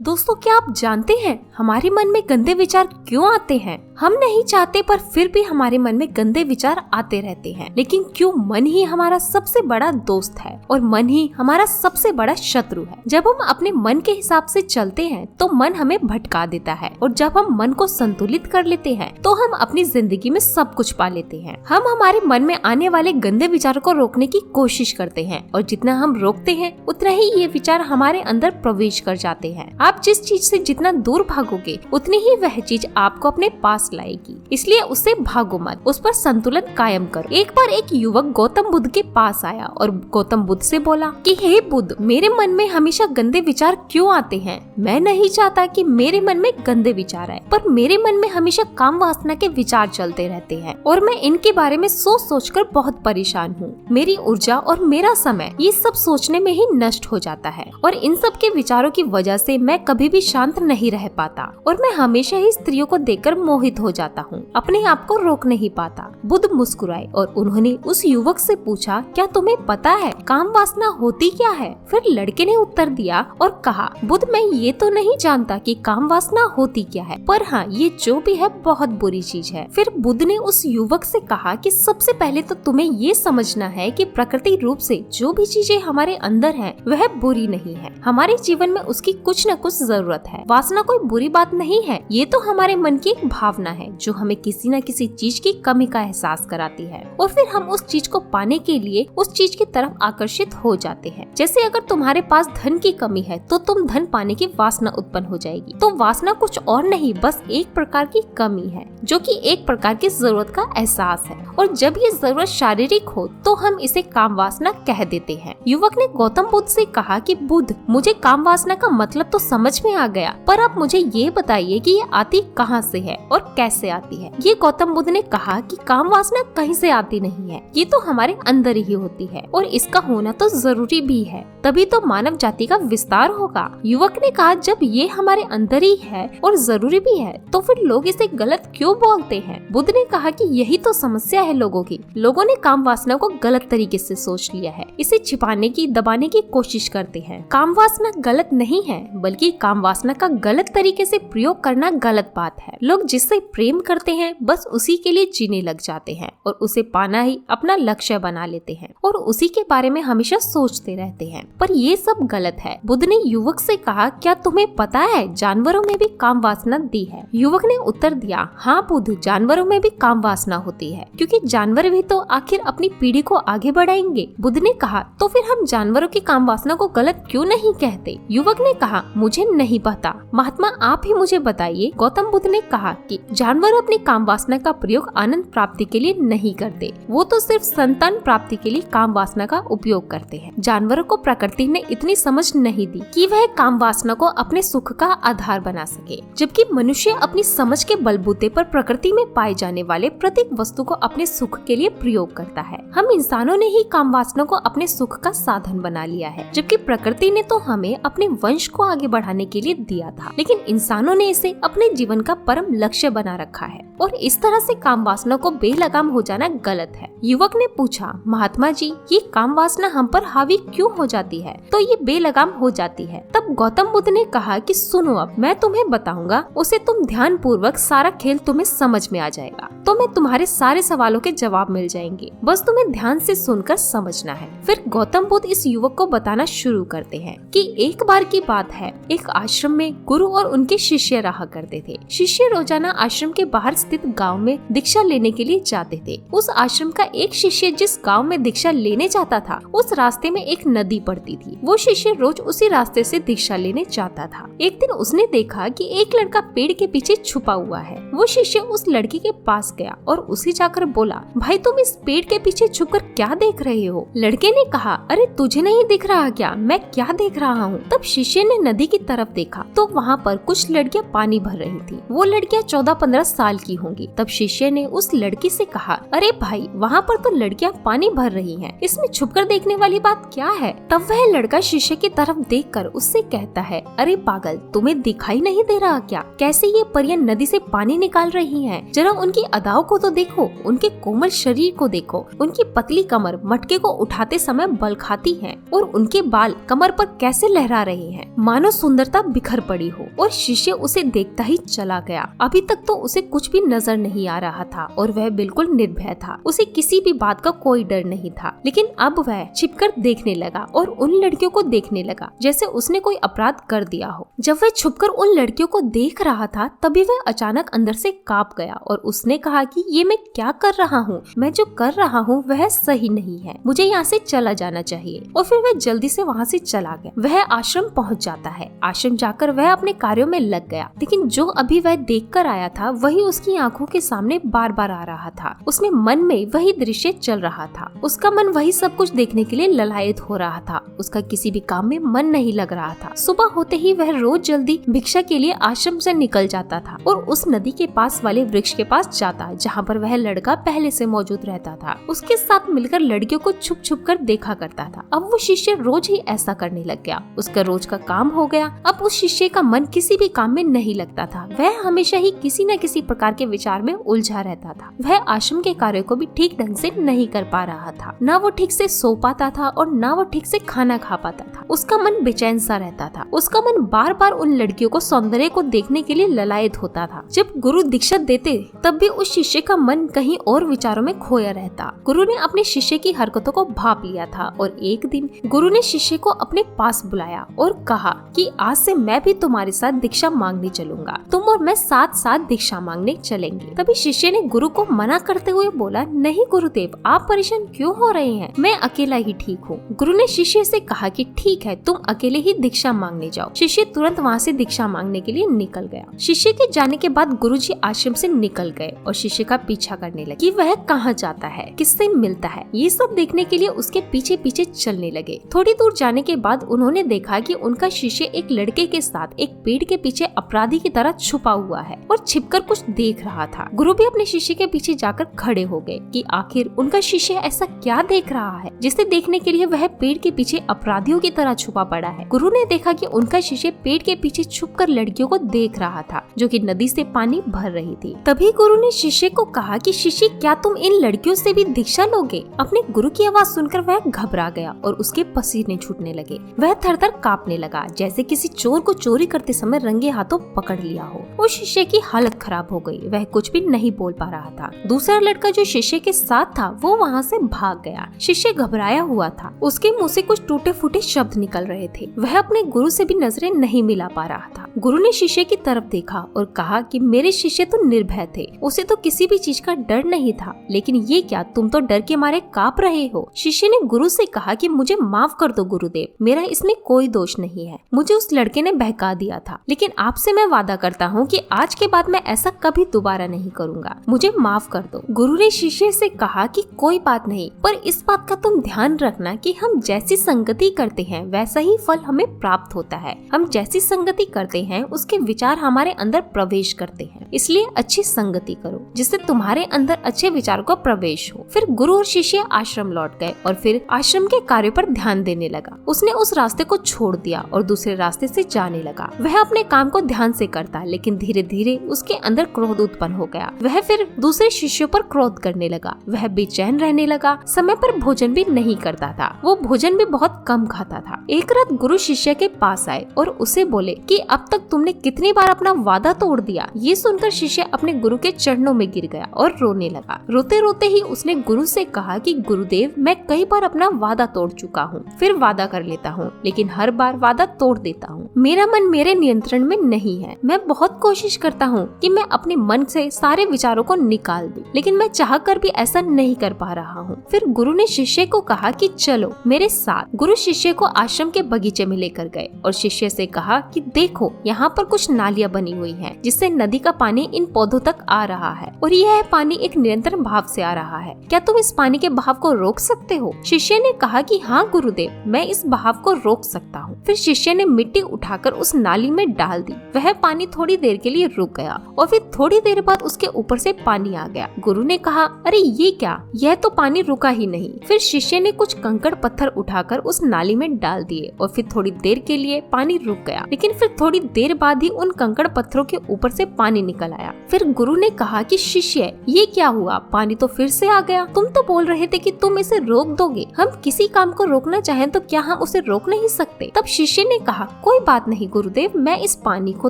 दोस्तों, क्या आप जानते हैं हमारे मन में गंदे विचार क्यों आते हैं? हम नहीं चाहते पर फिर भी हमारे मन में गंदे विचार आते रहते हैं। लेकिन क्यों मन ही हमारा सबसे बड़ा दोस्त है और मन ही हमारा सबसे बड़ा शत्रु है। जब हम अपने मन के हिसाब से चलते हैं तो मन हमें भटका देता है, और जब हम मन को संतुलित कर लेते हैं तो हम अपनी जिंदगी में सब कुछ पा लेते हैं। हम हमारे मन में आने वाले गंदे विचारों को रोकने की कोशिश करते हैं, और जितना हम रोकते हैं उतना ही ये विचार हमारे अंदर प्रवेश कर जाते हैं। आप जिस चीज से जितना दूर भागोगे उतनी ही वह चीज आपको अपने पास लाएगी, इसलिए उससे भागो मत, उस पर संतुलन कायम करो। एक बार एक युवक गौतम बुद्ध के पास आया और गौतम बुद्ध से बोला कि हे बुद्ध, मेरे मन में हमेशा गंदे विचार क्यों आते हैं? मैं नहीं चाहता कि मेरे मन में गंदे विचार आए, पर मेरे मन में हमेशा काम वासना के विचार चलते रहते हैं और मैं इनके बारे में सोच सोचकर बहुत परेशान हूँ। मेरी ऊर्जा और मेरा समय ये सब सोचने में ही नष्ट हो जाता है, और इन सब के विचारों की वजह से मैं कभी भी शांत नहीं रह पाता, और मैं हमेशा ही स्त्रियों को देखकर मोहित हो जाता हूँ, अपने आप को रोक नहीं पाता। बुद्ध मुस्कुराए और उन्होंने उस युवक से पूछा, क्या तुम्हें पता है काम वासना होती क्या है? फिर लड़के ने उत्तर दिया और कहा, बुद्ध, मैं ये तो नहीं जानता कि काम वासना होती क्या है, पर हाँ, ये जो भी है बहुत बुरी चीज है। फिर बुद्ध ने उस युवक से कहा कि सबसे पहले तो तुम्हें ये समझना है कि प्रकृति रूप से जो भी चीजें हमारे अंदर है वह बुरी नहीं है। हमारे जीवन में उसकी कुछ न कुछ जरूरत है। वासना कोई बुरी बात नहीं है, ये तो हमारे मन की एक भावना है जो हमें किसी न किसी चीज की कमी का एहसास कराती है, और फिर हम उस चीज को पाने के लिए उस चीज की तरफ आकर्षित हो जाते हैं। जैसे अगर तुम्हारे पास धन की कमी है तो तुम धन पाने की वासना उत्पन्न हो जाएगी। तो वासना कुछ और नहीं, बस एक प्रकार की कमी है जो कि एक प्रकार की जरूरत का एहसास है, और जब ये जरूरत शारीरिक हो तो हम इसे काम वासना कह देते हैं। युवक ने गौतम बुद्ध से कहा कि बुद्ध, मुझे काम वासना का मतलब तो समझ में आ गया, पर आप मुझे ये बताइए कि ये आती कहाँ से है और कैसे आती है? ये गौतम बुद्ध ने कहा कि काम वासना कहीं से आती नहीं है, ये तो हमारे अंदर ही होती है, और इसका होना तो जरूरी भी है, तभी तो मानव जाति का विस्तार होगा। युवक ने कहा, जब ये हमारे अंदर ही है और जरूरी भी है तो फिर लोग इसे गलत क्यों बोलते हैं? बुद्ध ने कहा कि यही तो समस्या है लोगों की। लोगों ने काम वासना को गलत तरीके से सोच लिया है, इसे छिपाने की, दबाने की कोशिश करते हैं। काम वासना गलत नहीं है, बल्कि काम वासना का गलत तरीके से प्रयोग करना गलत बात है। लोग जिससे प्रेम करते हैं बस उसी के लिए जीने लग जाते हैं, और उसे पाना ही अपना लक्ष्य बना लेते हैं, और उसी के बारे में हमेशा सोचते रहते हैं, पर ये सब गलत है। बुद्ध ने युवक से कहा, क्या तुम्हें पता है जानवरों में भी काम वासना दी है? युवक ने उत्तर दिया, हाँ बुद्ध, जानवरों में भी काम वासना होती है, क्योंकि जानवर भी तो आखिर अपनी पीढ़ी को आगे बढ़ाएंगे। बुद्ध ने कहा, तो फिर हम जानवरों की काम वासना को गलत क्यों नहीं कहते? युवक ने कहा, मुझे नहीं पता, महात्मा आप ही मुझे बताइए। गौतम बुद्ध ने कहा कि जानवर अपनी काम वासना का प्रयोग आनंद प्राप्ति के लिए नहीं करते, वो तो सिर्फ संतान प्राप्ति के लिए काम वासना का उपयोग करते हैं। जानवरों को प्रकृति ने इतनी समझ नहीं दी कि वह काम वासना को अपने सुख का आधार बना सके, जबकि मनुष्य अपनी समझ के बलबूते पर प्रकृति में पाए जाने वाले प्रत्येक वस्तु को अपने सुख के लिए प्रयोग करता है। हम इंसानों ने ही काम वासना को अपने सुख का साधन बना लिया है, जबकि प्रकृति ने तो हमें अपने वंश को आगे बढ़ाने के लिए दिया था, लेकिन इंसानों ने इसे अपने जीवन का परम लक्ष्य बना रखा है, और इस तरह से काम वासना को बेलगाम हो जाना गलत है। युवक ने पूछा, महात्मा जी, ये काम वासना हम पर हावी क्यों हो जाती है, तो ये बेलगाम हो जाती है? तब गौतम बुद्ध ने कहा कि सुनो, अब मैं तुम्हें बताऊंगा, उसे तुम ध्यान पूर्वक, सारा खेल तुम्हें समझ में आ जाएगा, तो मैं तुम्हारे सारे सवालों के जवाब मिल जाएंगे, बस तुम्हें ध्यान से सुनकर समझना है। फिर गौतम बुद्ध इस युवक को बताना शुरू करते हैं कि एक बार की बात है, एक आश्रम में गुरु और उनके शिष्य रहा करते थे। शिष्य रोजाना आश्रम के बाहर स्थित गांव में दीक्षा लेने के लिए जाते थे। उस आश्रम का एक शिष्य जिस गांव में दीक्षा लेने जाता था, उस रास्ते में एक नदी पड़ती थी। वो शिष्य रोज उसी रास्ते से दीक्षा लेने जाता था। एक दिन उसने देखा कि एक लड़का पेड़ के पीछे छुपा हुआ है। वो शिष्य उस लड़के के पास गया और उसे जाकर बोला, भाई तुम इस पेड़ के पीछे छुपकर क्या देख रहे हो? लड़के ने कहा, अरे तुझे नहीं दिख रहा क्या? मैं क्या देख रहा हूँ? तब शिष्य ने नदी की तरफ देखा तो वहाँ पर कुछ लड़कियाँ पानी भर रही थी। वो लड़कियाँ 14-15 साल की लड़की होंगी। तब शिष्य ने उस लड़की से कहा, अरे भाई, वहाँ पर तो लड़कियाँ पानी भर रही हैं, इसमें छुपकर देखने वाली बात क्या है? तब वह लड़का शिष्य की तरफ देखकर उससे कहता है, अरे पागल, तुम्हें दिखाई नहीं दे रहा क्या? कैसे ये परियां नदी से पानी निकाल रही हैं? जरा उनकी अदाओं को तो देखो, उनके कोमल शरीर को देखो, उनकी पतली कमर मटके को उठाते समय बल खाती है और उनके बाल कमर पर कैसे लहरा रहे हैं, मानो सुंदरता बिखर पड़ी हो। और शिष्य उसे देखता ही चला गया। अभी तक तो उसे कुछ भी नजर नहीं आ रहा था और वह बिल्कुल निर्भय था। उसे किसी भी बात का कोई डर नहीं था। लेकिन अब वह छिपकर देखने लगा और उन लड़कियों को देखने लगा जैसे उसने कोई अपराध कर दिया हो। जब वह छुपकर उन लड़कियों को देख रहा था तभी वह अचानक अंदर से कांप गया और उसने कहा कि ये मैं क्या कर रहा हूँ? मैं जो कर रहा हूँ वह सही नहीं है, मुझे यहाँ से चला जाना चाहिए। और फिर वह जल्दी से वहाँ से चला गया। वह आश्रम पहुँच जाता है। आश्रम जाकर वह अपने कार्यों में लग गया। लेकिन जो अभी वह देख कर आया था वही उसकी आंखों के सामने बार बार आ रहा था। उसने मन में वही दृश्य चल रहा था। उसका मन वही सब कुछ देखने के लिए ललायत हो रहा था। उसका किसी भी काम में मन नहीं लग रहा था। सुबह होते ही वह रोज जल्दी भिक्षा के लिए आश्रम से निकल जाता था और उस नदी के पास वाले वृक्ष के पास जाता जहाँ पर वह लड़का पहले से मौजूद रहता था। उसके साथ मिलकर लड़कियों को छुप छुप कर देखा करता था। अब वो शिष्य रोज ही ऐसा करने लग गया। उसका रोज का काम हो गया। अब उस शिष्य का मन किसी भी काम में नहीं लगता था। वह हमेशा ही किसी न किसी प्रकार के विचार में उलझा रहता था। वह आश्रम के कार्यों को भी ठीक ढंग से नहीं कर पा रहा था। न वो ठीक से सो पाता था और न वो ठीक से खाना खा पाता था। उसका मन बेचैन सा रहता था। उसका मन बार बार उन लड़कियों को सौंदर्य को देखने के लिए ललायत होता था। जब गुरु दीक्षा देते तब भी उस शिष्य का मन कहीं और विचारों में खोया रहता। गुरु ने अपने शिष्य की हरकतों को भाप लिया था और एक दिन गुरु ने शिष्य को अपने पास बुलाया और कहा कि आज से मैं भी तुम्हारे साथ दीक्षा मांगने चलूंगा। तुम और मैं साथ साथ दीक्षा मांगने चलेंगे। तभी शिष्य ने गुरु को मना करते हुए बोला, नहीं गुरुदेव, आप परेशान क्यों हो रहे हैं? मैं अकेला ही ठीक हूँ। गुरु ने शिष्य से कहा कि ठीक है, तुम अकेले ही दीक्षा मांगने जाओ। शिष्य तुरंत वहाँ से दीक्षा मांगने के लिए निकल गया। शिष्य के जाने के बाद गुरुजी आश्रम से निकल गए और शिष्य का पीछा करने लगे कि वह कहाँ जाता है, किससे मिलता है। ये सब देखने के लिए उसके पीछे पीछे चलने लगे। थोड़ी दूर जाने के बाद उन्होंने देखा कि उनका शिष्य एक लड़के के साथ एक पेड़ के पीछे अपराधी की तरह छुपा हुआ है और छिपकर कुछ देख रहा था। गुरु भी अपने शिष्य के पीछे जाकर खड़े हो गए कि आखिर उनका शिष्य ऐसा क्या देख रहा है जिसे देखने के लिए वह पेड़ के पीछे अपराधियों की तरह छुपा पड़ा है। गुरु ने देखा कि उनका शिष्य पेड़ के पीछे छुपकर लड़कियों को देख रहा था जो कि नदी से पानी भर रही थी। तभी गुरु ने शिष्य को कहा कि शिष्य, क्या तुम इन लड़कियों से भी दीक्षा लोगे? अपने गुरु की आवाज सुनकर वह घबरा गया और उसके पसीने छूटने लगे। वह थर-थर कांपने लगा जैसे किसी चोर को चोरी करते समय रंगे हाथों पकड़ लिया हो। उस शिष्य की हालत खराब हो गई। वह कुछ भी नहीं बोल पा रहा था। दूसरा लड़का जो शिष्य के साथ था वो वहाँ से भाग गया। शिष्य घबराया हुआ था। उसके मुंह से कुछ टूटे फूटे शब्द निकल रहे थे। वह अपने गुरु से भी नजरें नहीं मिला पा रहा था। गुरु ने शिष्य की तरफ देखा और कहा कि मेरे शिष्य तो निर्भय थे, उसे तो किसी भी चीज का डर नहीं था, लेकिन ये क्या, तुम तो डर के मारे कांप रहे हो। शिष्य ने गुरु से कहा कि मुझे माफ कर दो गुरुदेव, मेरा इसमें कोई दोष नहीं है। मुझे उस लड़के ने बहका दिया था, लेकिन आपसे मैं वादा करता हूँ कि आज के बाद मैं ऐसा कभी दोबारा नहीं करूँगा। मुझे माफ कर दो। गुरु ने शिष्य से कहा कि कोई बात नहीं, पर इस बात का तुम ध्यान रखना कि हम जैसी संगति करते हैं वैसा ही फल हमें प्राप्त होता है। हम जैसी संगति करते हैं उसके विचार हमारे अंदर प्रवेश करते हैं, इसलिए अच्छी संगति करो जिससे तुम्हारे अंदर अच्छे विचारों का प्रवेश हो। फिर गुरु और शिष्य आश्रम लौट गए और फिर आश्रम के कार्य पर ध्यान देने लगा। उसने उस रास्ते को छोड़ दिया और दूसरे रास्ते से जाने लगा। वह अपने काम को ध्यान से करता, लेकिन धीरे धीरे उसके अंदर क्रोध उत्पन्न हो गया। वह फिर दूसरे शिष्यों पर क्रोध करने लगा। वह बेचैन रहने लगा, समय पर भोजन भी नहीं करता था। वो भोजन भी बहुत कम खाता था। एक रात गुरु शिष्य के पास आए और उसे बोले कि अब तक तुमने कितनी बार अपना वादा तोड़ दिया। ये सुनकर शिष्य अपने गुरु के चरणों में गिर गया और रोने लगा। रोते रोते ही उसने गुरु से कहा कि गुरुदेव, मैं कई बार अपना वादा तोड़ चुका हूँ, फिर वादा कर लेता हूँ, लेकिन हर बार वादा तोड़ देता हूँ। मेरा मन मेरे नियंत्रण में नहीं है। मैं बहुत कोशिश करता हूँ कि मैं अपने मन से सारे विचारों को निकाल दूं, लेकिन मैं चाहकर भी ऐसा नहीं कर पा रहा हूँ। फिर गुरु ने शिष्य को कहा कि चलो मेरे साथ। गुरु शिष्य को आश्रम के बगीचे में लेकर गए और शिष्य से कहा कि देखो, यहाँ पर कुछ नालियाँ बनी हुई हैं जिससे नदी का पानी पानी इन पौधों तक आ रहा है और यह पानी एक निरंतर भाव से आ रहा है। क्या तुम इस पानी के बहाव को रोक सकते हो? शिष्य ने कहा कि हाँ गुरुदेव, मैं इस बहाव को रोक सकता हूँ। फिर शिष्य ने मिट्टी उठाकर उस नाली में डाल दी। वह पानी थोड़ी देर के लिए रुक गया और फिर थोड़ी देर बाद उसके ऊपर से पानी आ गया। गुरु ने कहा, अरे ये क्या, यह तो पानी रुका ही नहीं। फिर शिष्य ने कुछ कंकड़ पत्थर उठाकर उस नाली में डाल दिए और फिर थोड़ी देर के लिए पानी रुक गया, लेकिन फिर थोड़ी देर बाद ही उन कंकड़ पत्थरों के ऊपर से पानी निकल आया। फिर गुरु ने कहा कि शिष्य, ये क्या हुआ, पानी तो फिर से आ गया। तुम तो बोल रहे थे कि तुम इसे रोक दोगे। हम किसी काम को रोकना चाहें तो क्या हम उसे रोक नहीं सकते? तब शिष्य ने कहा, कोई बात नहीं गुरुदेव, मैं इस पानी को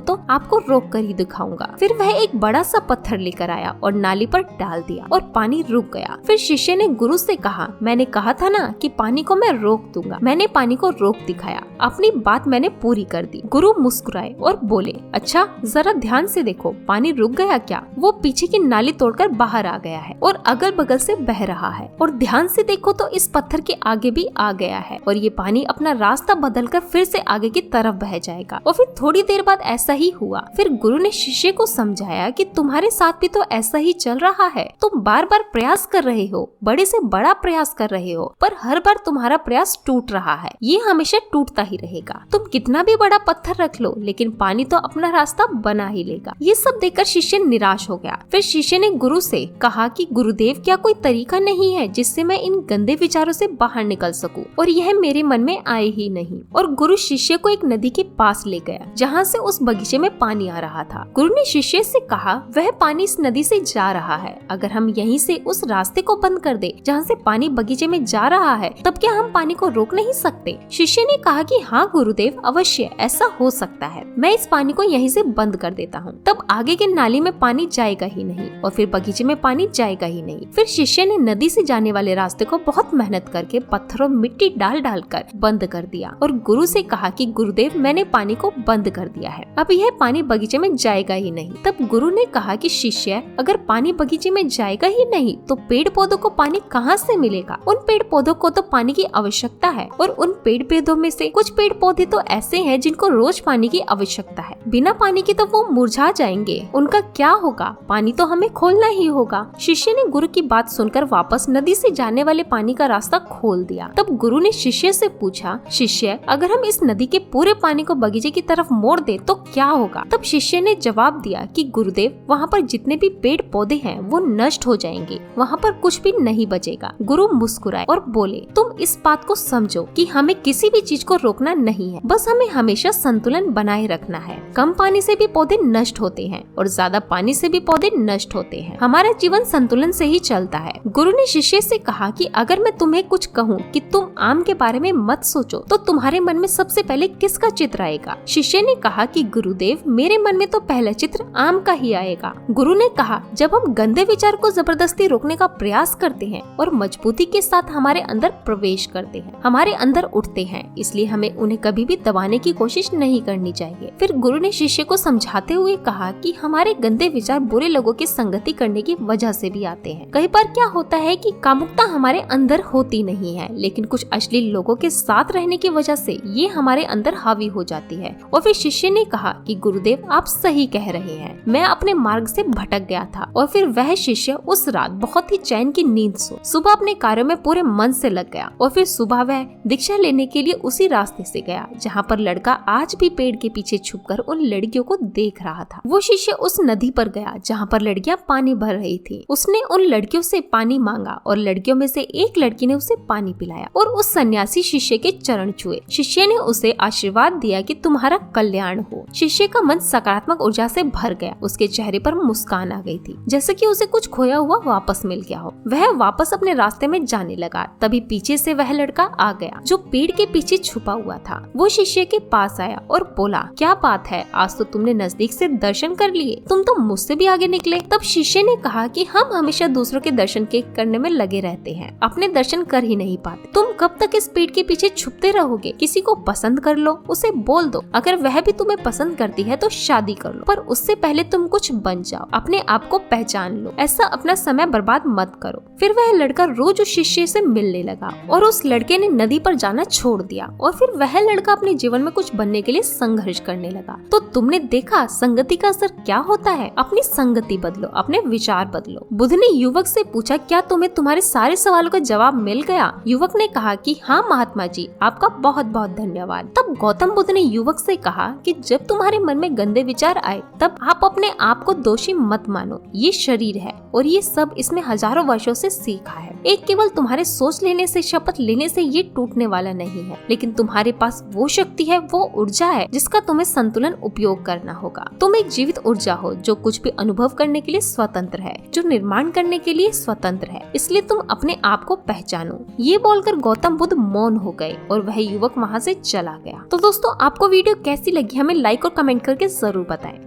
तो आपको रोक कर ही दिखाऊंगा। फिर वह एक बड़ा सा पत्थर लेकर आया और नाली पर डाल दिया और पानी रुक गया। फिर शिष्य ने गुरु से कहा, मैंने कहा था ना कि पानी को मैं रोक दूंगा। मैंने पानी को रोक दिखाया, अपनी बात मैंने पूरी कर दी। गुरु मुस्कुराए और बोले, अच्छा जरा ध्यान से देखो, पानी रुक गया क्या? वो पीछे की नाली तोड़कर बाहर आ गया है और अगल बगल से बह रहा है। और ध्यान से देखो तो इस पत्थर के आगे भी आ गया है और ये पानी अपना रास्ता बदलकर फिर से आगे की तरफ बह जाएगा। और फिर थोड़ी देर बाद ऐसा ही हुआ। फिर गुरु ने शिष्य को समझाया कि तुम्हारे साथ भी तो ऐसा ही चल रहा है। तुम बार बार प्रयास कर रहे हो, बड़े से बड़ा प्रयास कर रहे हो, पर हर बार तुम्हारा प्रयास टूट रहा है। ये हमेशा टूटता ही रहेगा। तुम कितना भी बड़ा पत्थर रख लो, लेकिन पानी तो अपना रास्ता बना ही लेगा। ये सब देखकर शिष्य निराश हो गया। फिर शिष्य ने गुरु से कहा कि गुरुदेव, क्या कोई तरीका नहीं है जिससे मैं इन गंदे विचारों से बाहर निकल सकूं और यह मेरे मन में आए ही नहीं। और गुरु शिष्य को एक नदी के पास ले गया जहाँ से उस बगीचे में पानी आ रहा था। गुरु ने शिष्य से कहा, वह पानी इस नदी से जा रहा है। अगर हम यहीं से उस रास्ते को बंद कर दे जहाँ से पानी बगीचे में जा रहा है, तब क्या हम पानी को रोक नहीं सकते? शिष्य ने कहा कि हाँ गुरुदेव, अवश्य ऐसा हो सकता है। मैं इस पानी को यहीं से बंद कर देता हूँ, तब आगे के नाली में पानी जाएगा ही नहीं और फिर बगीचे में पानी जाएगा ही नहीं। फिर शिष्य ने नदी से जाने वाले रास्ते को बहुत मेहनत करके पत्थरों मिट्टी डाल डाल कर बंद कर दिया और गुरु से कहा कि गुरुदेव, मैंने पानी को बंद कर दिया है, अब यह पानी बगीचे में जाएगा ही नहीं। तब गुरु ने कहा कि शिष्य, अगर पानी बगीचे में जाएगा ही नहीं तो पेड़ पौधों को पानी कहाँ से मिलेगा? उन पेड़ पौधों को तो पानी की आवश्यकता है और उन पेड़ पौधों में से कुछ पेड़ पौधे तो ऐसे हैं जिनको रोज पानी की आवश्यकता है। बिना पानी के तो वो मुरझा जाएंगे, उनका क्या होगा? पानी तो हमें खोलना ही होगा। शिष्य ने गुरु की बात सुनकर वापस नदी से जाने वाले पानी का रास्ता खोल दिया। तब गुरु ने शिष्य से पूछा, शिष्य, अगर हम इस नदी के पूरे पानी को बगीचे की तरफ मोड़ दे तो क्या होगा? तब शिष्य ने जवाब दिया कि गुरुदेव, वहाँ पर जितने भी पेड़ पौधे हैं वो नष्ट हो जाएंगे, वहाँ पर कुछ भी नहीं बचेगा। गुरु मुस्कुराए और बोले, तुम इस बात को समझो कि हमें किसी भी चीज को रोकना नहीं है, बस हमें हमेशा संतुलन बनाए रखना है। कम पानी से भी पौधे नष्ट होते हैं और ज्यादा पानी से भी पौधे नष्ट होते हैं। हमारा जीवन संतुलन से ही चलता है। गुरु ने शिष्य से कहा कि अगर मैं तुम्हें कुछ कहूँ कि तुम आम के बारे में मत सोचो, तो तुम्हारे मन में सबसे पहले किसका चित्र आएगा? शिष्य ने कहा कि गुरुदेव, मेरे मन में तो पहला चित्र आम का ही आएगा। गुरु ने कहा, जब हम गंदे विचार को जबरदस्ती रोकने का प्रयास करते हैं और मजबूती के साथ हमारे अंदर प्रवेश करते हैं, हमारे अंदर उठते हैं, इसलिए हमें उन्हें कभी भी दबाने की कोशिश नहीं करनी चाहिए। फिर गुरु ने शिष्य को समझाते हुए कहा कि हमारे गंदे विचार बुरे लोगों की संगति करने की वजह से भी आते हैं। कई बार क्या होता है कि कामुकता हमारे अंदर होती नहीं है, लेकिन कुछ अश्लील लोगों के साथ रहने की वजह से ये हमारे अंदर हावी हो जाती है। और फिर शिष्य ने कहा कि गुरुदेव, आप सही कह रहे हैं, मैं अपने मार्ग से भटक गया था। और फिर वह शिष्य उस रात बहुत ही चैन की नींद सो सुबह अपने कार्यों में पूरे मन से लग गया और फिर सुबह वह दीक्षा लेने के लिए उसी रास्ते से गया जहाँ पर लड़का आज भी पेड़ के पीछे छुपकर उन लड़कियों को देख रहा था। वो शिष्य उस नदी पर गया जहाँ पर लड़कियां पानी भर रही थी। उसने उन लड़कियों से पानी मांगा और लड़कियों में से एक लड़की ने उसे पानी पिलाया और उस सन्यासी शिष्य के चरण छुए। शिष्य ने उसे आशीर्वाद दिया कि तुम्हारा कल्याण हो। शिष्य का मन सकारात्मक ऊर्जा से भर गया। उसके चेहरे पर मुस्कान आ गई थी, जैसे कि उसे कुछ खोया हुआ वापस मिल गया हो। वह वापस अपने रास्ते में जाने लगा। तभी पीछे से वह लड़का आ गया जो पेड़ के पीछे छुपा हुआ था। वो शिष्य के पास आया और बोला, क्या बात है, आज तो तुमने नजदीक से दर्शन कर लिए, तुम तो मुझसे भी आगे निकले। तब शिष्य ने कहा कि हम हमेशा दूसरों के दर्शन करने में लगे रहते हैं, अपने दर्शन कर ही नहीं पाते। तुम कब तक इस पेड़ के पीछे छुपते रहोगे? किसी को पसंद कर लो, उसे बोल दो। अगर वह भी तुम्हें पसंद करती है तो शादी कर लो, पर उससे पहले तुम कुछ बन जाओ, अपने आप को पहचान लो। ऐसा अपना समय बर्बाद मत करो। फिर वह लड़का रोज उस शिष्य से मिलने लगा और उस लड़के ने नदी पर जाना छोड़ दिया और फिर वह लड़का अपने जीवन में कुछ बनने के लिए संघर्ष करने लगा। तो तुमने देखा संगति का असर क्या होता है। अपनी संगति बदलो, अपने विचार बदलो। बुद्ध ने युवक से पूछा, क्या तुम्हें तुम्हारे सारे सवालों का जवाब मिल गया? युवक ने कहा कि हाँ महात्मा जी, आपका बहुत बहुत धन्यवाद। तब गौतम बुद्ध ने युवक से कहा कि जब तुम्हारे मन में गंदे विचार आए तब आप अपने आप को दोषी मत मानो। ये शरीर है और ये सब इसमें हजारों वर्षों से सीखा है। एक केवल तुम्हारे सोच लेने से, शपथ लेने से ये टूटने वाला नहीं है, लेकिन तुम्हारे पास वो शक्ति है, वो ऊर्जा है जिसका तुम्हें संतुलन उपयोग करना होगा। तुम एक जीवित ऊर्जा हो जो कुछ भी अनुभव करने के लिए स्वतंत्र है, जो निर्माण करने के लिए स्वतंत्र है। इसलिए तुम अपने आप को पहचानो। ये बोलकर गौतम बुद्ध मौन हो गए और वह युवक वहाँ से चला गया। तो दोस्तों, आपको वीडियो कैसी लगी हमें लाइक और कमेंट करके जरूर बताएं।